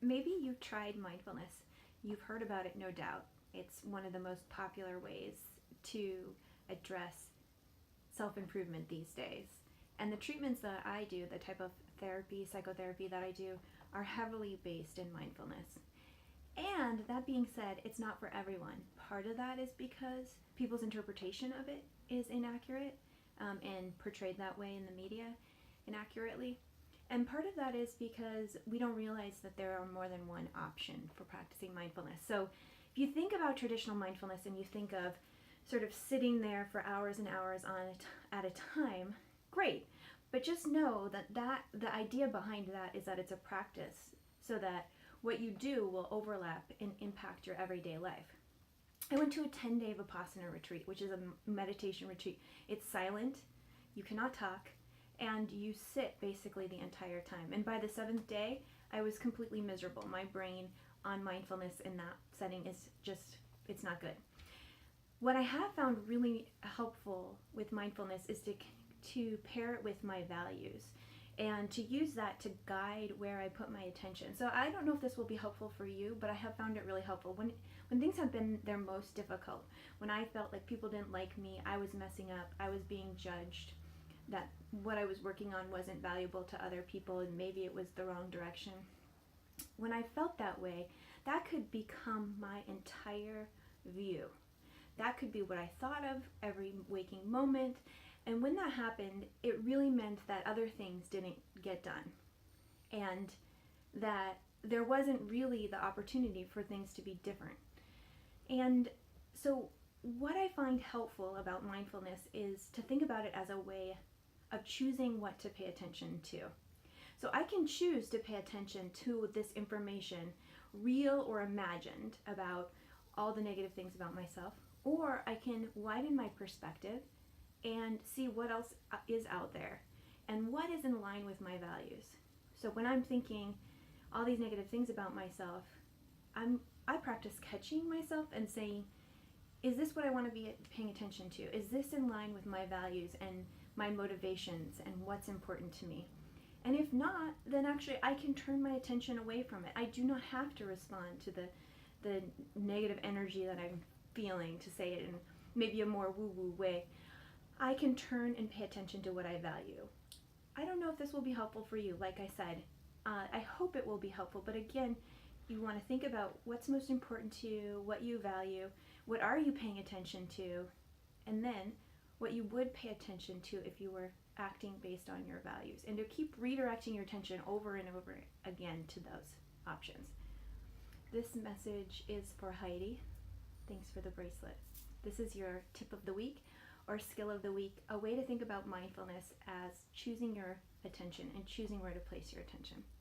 Maybe you've tried mindfulness. You've heard about it, no doubt. It's one of the most popular ways to address self improvement these days. And the treatments that I do, the type of therapy, psychotherapy that I do, are heavily based in mindfulness. And that being said, it's not for everyone. Part of that is because people's interpretation of it is inaccurate, and portrayed that way in the media inaccurately. And part of that is because we don't realize that there are more than one option for practicing mindfulness. So if you think about traditional mindfulness and you think of sort of sitting there for hours and hours at a time, great. But just know that the idea behind that is that it's a practice so that what you do will overlap and impact your everyday life. I went to a 10-day Vipassana retreat, which is a meditation retreat. It's silent, you cannot talk, and you sit basically the entire time. And by the seventh day, I was completely miserable. My brain on mindfulness in that setting is just, it's not good. What I have found really helpful with mindfulness is to pair it with my values and to use that to guide where I put my attention. So I don't know if this will be helpful for you, but I have found it really helpful. When things have been their most difficult, when I felt like people didn't like me, I was messing up, I was being judged, that what I was working on wasn't valuable to other people and maybe it was the wrong direction. When I felt that way, that could become my entire view. That could be what I thought of every waking moment. And when that happened, it really meant that other things didn't get done. And that there wasn't really the opportunity for things to be different. And so, what I find helpful about mindfulness is to think about it as a way of choosing what to pay attention to. So I can choose to pay attention to this information, real or imagined, about all the negative things about myself, or I can widen my perspective and see what else is out there and what is in line with my values. So when I'm thinking all these negative things about myself, I practice catching myself and saying, is this what I want to be paying attention to? Is this in line with my values and my motivations and what's important to me? And if not, then actually I can turn my attention away from it. I do not have to respond to the negative energy that I'm feeling, to say it in maybe a more woo-woo way. I can turn and pay attention to what I value. I don't know if this will be helpful for you. Like I said, I hope it will be helpful. But again, you want to think about what's most important to you, what you value, what are you paying attention to, and then what you would pay attention to if you were acting based on your values. And to keep redirecting your attention over and over again to those options. This message is for Heidi. Thanks for the bracelet. This is your tip of the week or skill of the week, a way to think about mindfulness as choosing your attention and choosing where to place your attention.